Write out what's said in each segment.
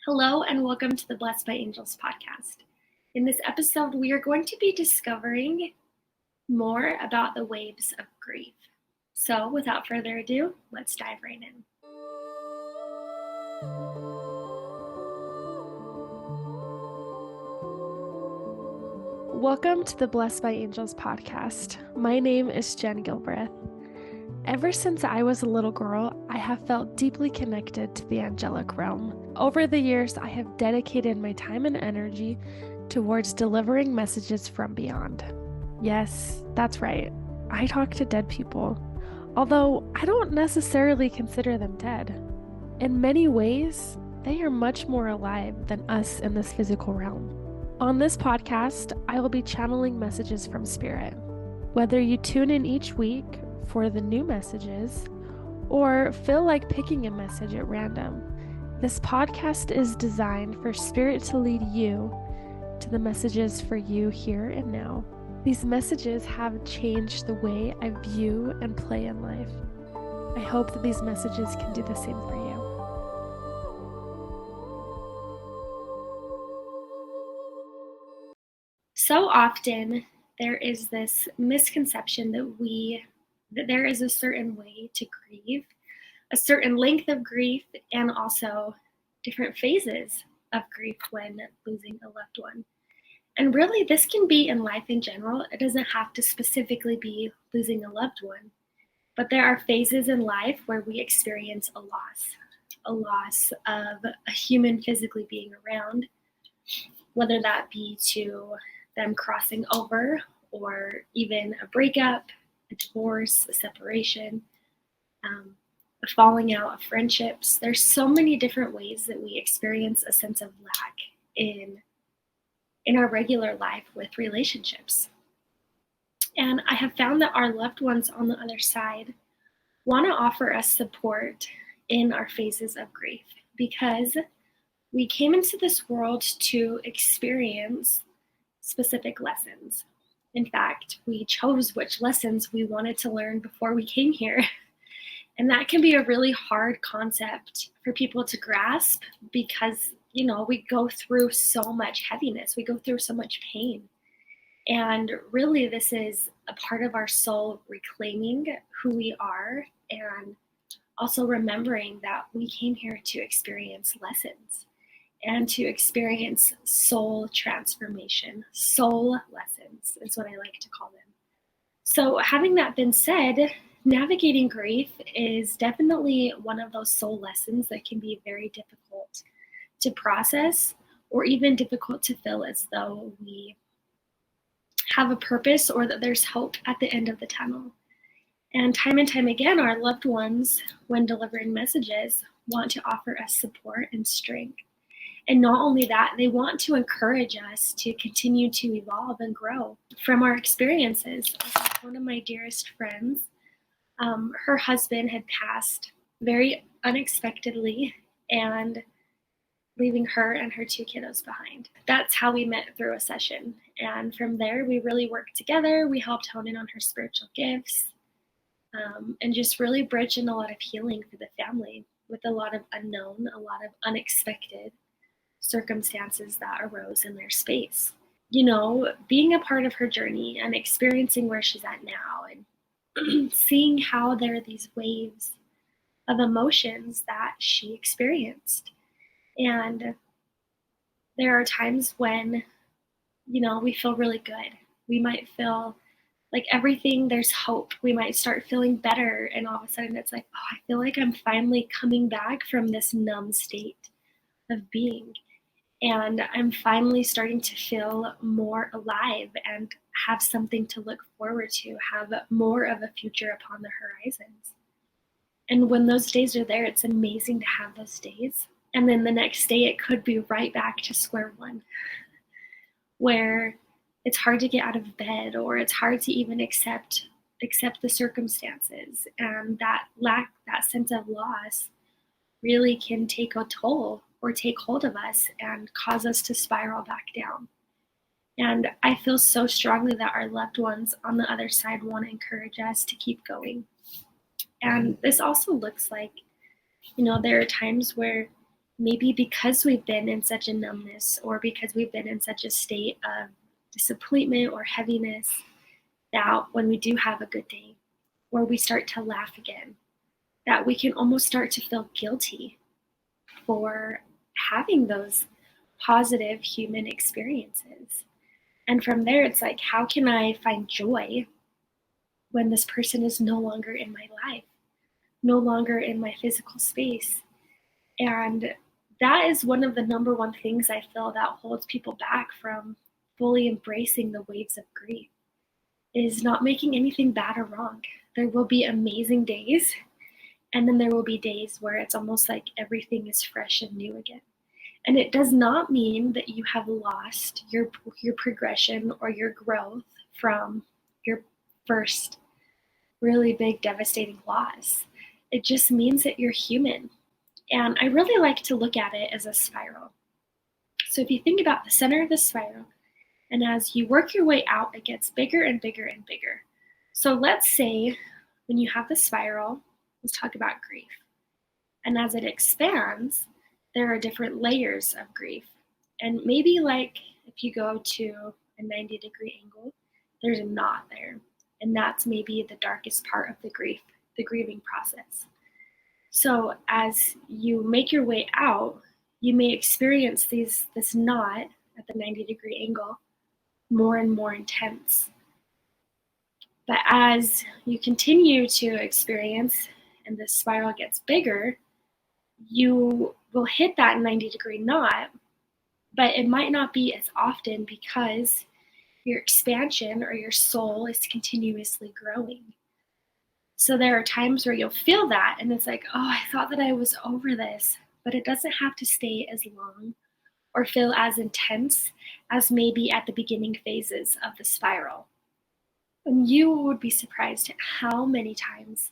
Hello and welcome to the Blessed by Angels podcast. In this episode, we are going to be discovering more about the waves of grief. So without further ado, let's dive right in. Welcome to the Blessed by Angels podcast. My name is Jenn Gilbreth. Ever since I was a little girl, I have felt deeply connected to the angelic realm. Over the years, I have dedicated my time and energy towards delivering messages from beyond. Yes, that's right. I talk to dead people, although I don't necessarily consider them dead. In many ways, they are much more alive than us in this physical realm. On this podcast, I will be channeling messages from Spirit. Whether you tune in each week for the new messages or feel like picking a message at random, this podcast is designed for Spirit to lead you to the messages for you here and now. These messages have changed the way I view and play in life. I hope that these messages can do the same for you. So often there is this misconception that there is a certain way to grieve, a certain length of grief, and also different phases of grief when losing a loved one. And really, this can be in life in general. It doesn't have to specifically be losing a loved one, but there are phases in life where we experience a loss of a human physically being around, whether that be to them crossing over or even a breakup, a divorce, a separation, a falling out of friendships. There's so many different ways that we experience a sense of lack in our regular life with relationships. And I have found that our loved ones on the other side want to offer us support in our phases of grief because we came into this world to experience specific lessons. In fact, we chose which lessons we wanted to learn before we came here. And that can be a really hard concept for people to grasp because, we go through so much heaviness, we go through so much pain. And really, this is a part of our soul reclaiming who we are and also remembering that we came here to experience lessons and to experience soul transformation. Soul lessons is what I like to call them. So having that been said, navigating grief is definitely one of those soul lessons that can be very difficult to process or even difficult to feel as though we have a purpose or that there's hope at the end of the tunnel. And time again, our loved ones, when delivering messages, want to offer us support and strength. And not only that, they want to encourage us to continue to evolve and grow from our experiences. One of my dearest friends, her husband had passed very unexpectedly and leaving her and her 2 kiddos behind. That's how we met through a session. And from there, we really worked together. We helped hone in on her spiritual gifts and just really bridge in a lot of healing for the family with a lot of unknown, a lot of unexpected circumstances that arose in their space. Being a part of her journey and experiencing where she's at now and seeing how there are these waves of emotions that she experienced. And there are times when, we feel really good. We might feel like everything, there's hope. We might start feeling better. And all of a sudden it's like, I feel like I'm finally coming back from this numb state of being. And I'm finally starting to feel more alive and have something to look forward to, have more of a future upon the horizons. And when those days are there, it's amazing to have those days. And then the next day, it could be right back to square one, where it's hard to get out of bed or it's hard to even accept the circumstances. And that sense of loss really can take a toll or take hold of us and cause us to spiral back down. And I feel so strongly that our loved ones on the other side want to encourage us to keep going. And this also looks like, there are times where maybe because we've been in such a numbness or because we've been in such a state of disappointment or heaviness, that when we do have a good day or we start to laugh again, that we can almost start to feel guilty for having those positive human experiences. And from there, it's like, how can I find joy when this person is no longer in my life, no longer in my physical space? And that is one of the number one things I feel that holds people back from fully embracing the waves of grief, is not making anything bad or wrong. There will be amazing days, and then there will be days where it's almost like everything is fresh and new again. And it does not mean that you have lost your progression or your growth from your first really big devastating loss. It just means that you're human. And I really like to look at it as a spiral. So if you think about the center of the spiral, and as you work your way out, it gets bigger and bigger and bigger. So let's say when you have the spiral, let's talk about grief. And as it expands, there are different layers of grief. And maybe like if you go to a 90-degree angle, there's a knot there. And that's maybe the darkest part of the grieving process. So as you make your way out, you may experience this knot at the 90-degree angle more and more intense. But as you continue to experience and the spiral gets bigger, you will hit that 90-degree knot, but it might not be as often because your expansion or your soul is continuously growing. So there are times where you'll feel that and it's like, oh, I thought that I was over this, but it doesn't have to stay as long or feel as intense as maybe at the beginning phases of the spiral. And you would be surprised at how many times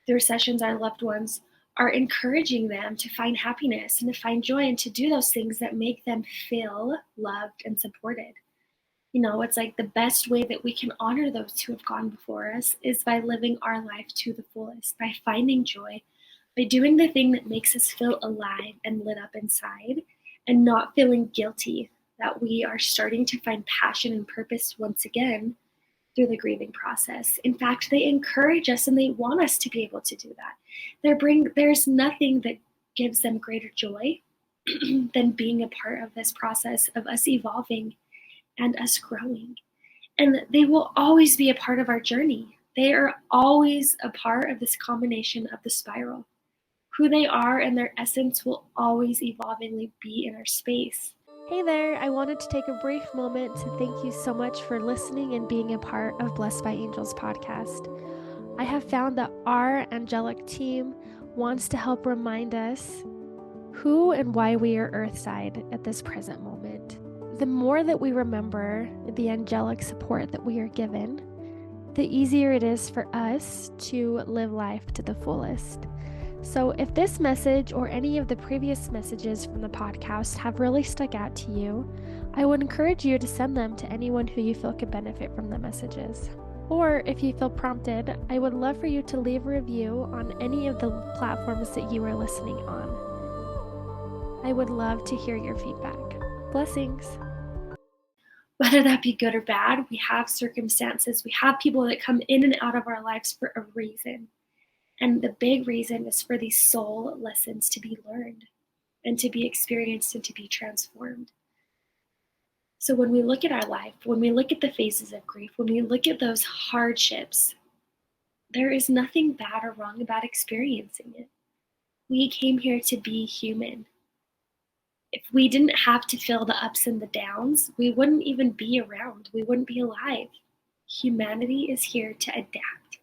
through sessions our loved ones are encouraging them to find happiness and to find joy and to do those things that make them feel loved and supported. You know, it's like the best way that we can honor those who have gone before us is by living our life to the fullest, by finding joy, by doing the thing that makes us feel alive and lit up inside, and not feeling guilty that we are starting to find passion and purpose once again through the grieving process. In fact, they encourage us and they want us to be able to do that. There's nothing that gives them greater joy than being a part of this process of us evolving and us growing. And they will always be a part of our journey. They are always a part of this combination of the spiral. Who they are and their essence will always evolvingly be in our space. Hey there, I wanted to take a brief moment to thank you so much for listening and being a part of Blessed by Angels podcast. I have found that our angelic team wants to help remind us who and why we are earthside at this present moment. The more that we remember the angelic support that we are given, the easier it is for us to live life to the fullest. So if this message or any of the previous messages from the podcast have really stuck out to you, I would encourage you to send them to anyone who you feel could benefit from the messages. Or if you feel prompted, I would love for you to leave a review on any of the platforms that you are listening on. I would love to hear your feedback. Blessings. Whether that be good or bad, we have circumstances, we have people that come in and out of our lives for a reason. And the big reason is for these soul lessons to be learned and to be experienced and to be transformed. So when we look at our life, when we look at the phases of grief, when we look at those hardships, there is nothing bad or wrong about experiencing it. We came here to be human. If we didn't have to feel the ups and the downs, we wouldn't even be around. We wouldn't be alive. Humanity is here to adapt.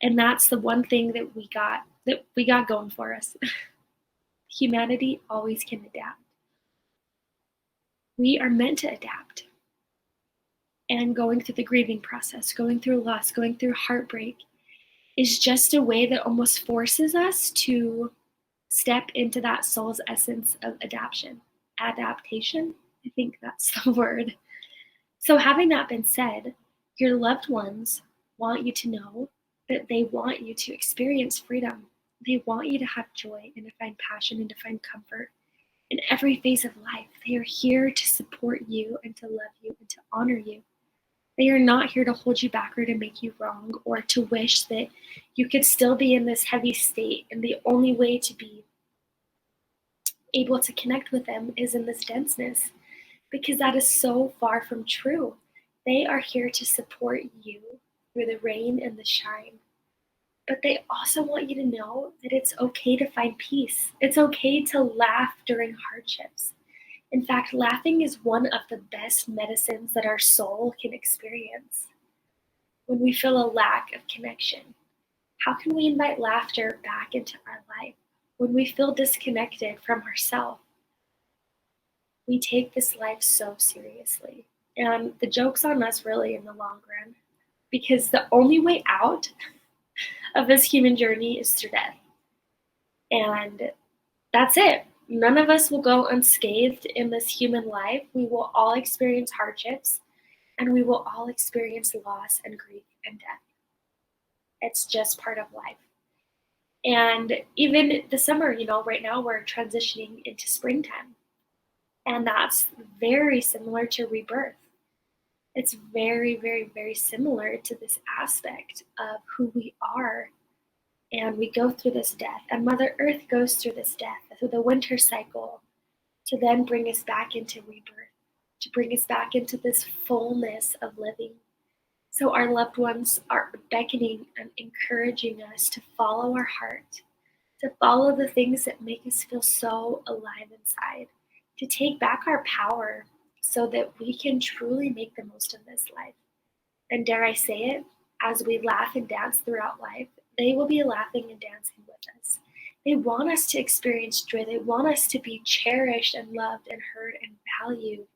And that's the one thing that we got going for us. Humanity always can adapt. We are meant to adapt. And going through the grieving process, going through loss, going through heartbreak is just a way that almost forces us to step into that soul's essence of adaptation. I think that's the word. So having that been said, your loved ones want you to know that they want you to experience freedom. They want you to have joy and to find passion and to find comfort in every phase of life. They are here to support you and to love you and to honor you. They are not here to hold you back or to make you wrong or to wish that you could still be in this heavy state, and the only way to be able to connect with them is in this denseness, because that is so far from true. They are here to support you through the rain and the shine. But they also want you to know that it's okay to find peace. It's okay to laugh during hardships. In fact, laughing is one of the best medicines that our soul can experience. When we feel a lack of connection, how can we invite laughter back into our life? When we feel disconnected from ourselves, we take this life so seriously. And the joke's on us really in the long run, because the only way out of this human journey is through death. And that's it. None of us will go unscathed in this human life. We will all experience hardships, and we will all experience loss and grief and death. It's just part of life. And even the summer, right now we're transitioning into springtime. And that's very similar to rebirth. It's very, very, very similar to this aspect of who we are. And we go through this death, and Mother Earth goes through this death, through the winter cycle, to then bring us back into rebirth, to bring us back into this fullness of living. So our loved ones are beckoning and encouraging us to follow our heart, to follow the things that make us feel so alive inside, to take back our power so that we can truly make the most of this life. And dare I say it, as we laugh and dance throughout life, they will be laughing and dancing with us. They want us to experience joy. They want us to be cherished and loved and heard and valued,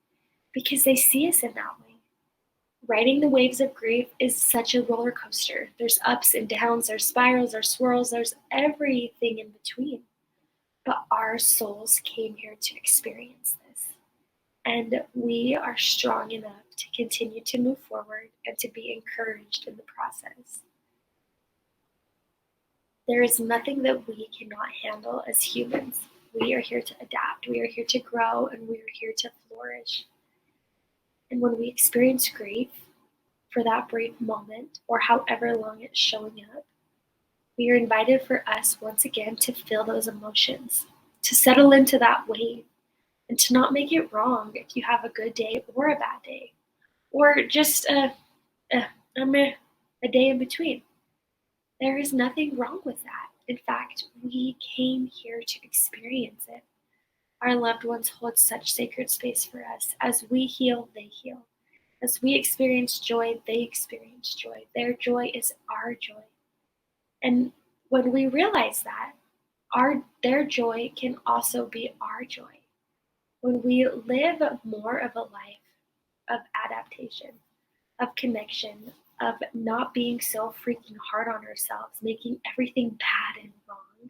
because they see us in that way. Riding the waves of grief is such a roller coaster. There's ups and downs, there's spirals, there's swirls, there's everything in between. But our souls came here to experience this. And we are strong enough to continue to move forward and to be encouraged in the process. There is nothing that we cannot handle as humans. We are here to adapt, we are here to grow, and we are here to flourish. And when we experience grief for that brief moment, or however long it's showing up, we are invited for us once again to feel those emotions, to settle into that wave, and to not make it wrong if you have a good day or a bad day, or just a day in between. There is nothing wrong with that. In fact, we came here to experience it. Our loved ones hold such sacred space for us. As we heal, they heal. As we experience joy, they experience joy. Their joy is our joy. And when we realize that, their joy can also be our joy. When we live more of a life of adaptation, of connection, of not being so freaking hard on ourselves, making everything bad and wrong,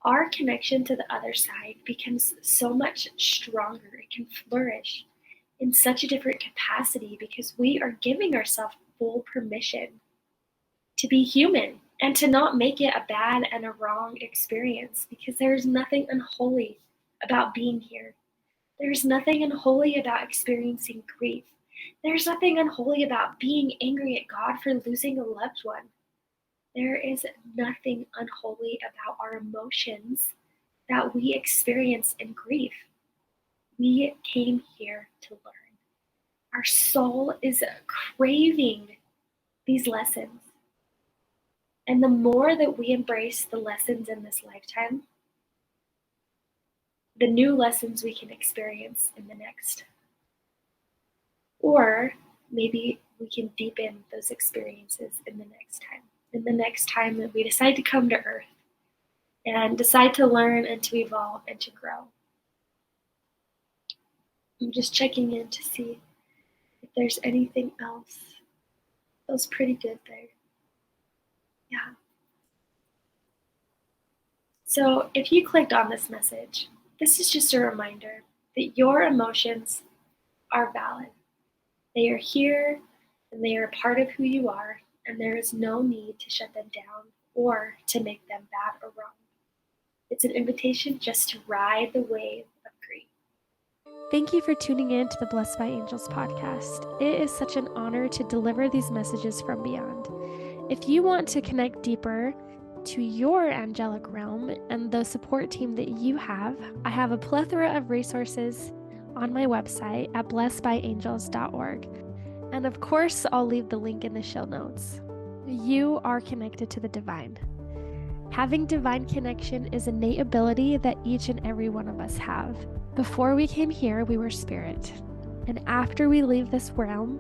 our connection to the other side becomes so much stronger. It can flourish in such a different capacity, because we are giving ourselves full permission to be human and to not make it a bad and a wrong experience, because there's nothing unholy about being here. There's nothing unholy about experiencing grief. There's nothing unholy about being angry at God for losing a loved one. There is nothing unholy about our emotions that we experience in grief. We came here to learn. Our soul is craving these lessons. And the more that we embrace the lessons in this lifetime, the new lessons we can experience in the next. Or maybe we can deepen those experiences in the next time that we decide to come to Earth and decide to learn and to evolve and to grow. I'm just checking in to see if there's anything else. Feels pretty good there. Yeah. So if you clicked on this message, this is just a reminder that your emotions are valid. They are here and they are a part of who you are, and there is no need to shut them down or to make them bad or wrong. It's an invitation just to ride the wave of grief. Thank you for tuning in to the Blessed by Angels podcast. It is such an honor to deliver these messages from beyond. If you want to connect deeper to your angelic realm and the support team that you have, I have a plethora of resources on my website at blessedbyangels.org. And of course, I'll leave the link in the show notes. You are connected to the divine. Having divine connection is an innate ability that each and every one of us have. Before we came here, we were spirit. And after we leave this realm,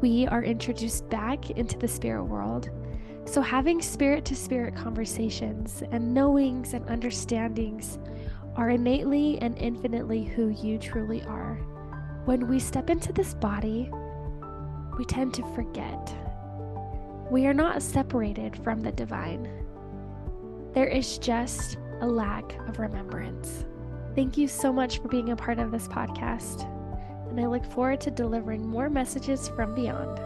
we are introduced back into the spirit world. So having spirit-to-spirit conversations and knowings and understandings are innately and infinitely who you truly are. When we step into this body, we tend to forget. We are not separated from the divine. There is just a lack of remembrance. Thank you so much for being a part of this podcast, and I look forward to delivering more messages from beyond.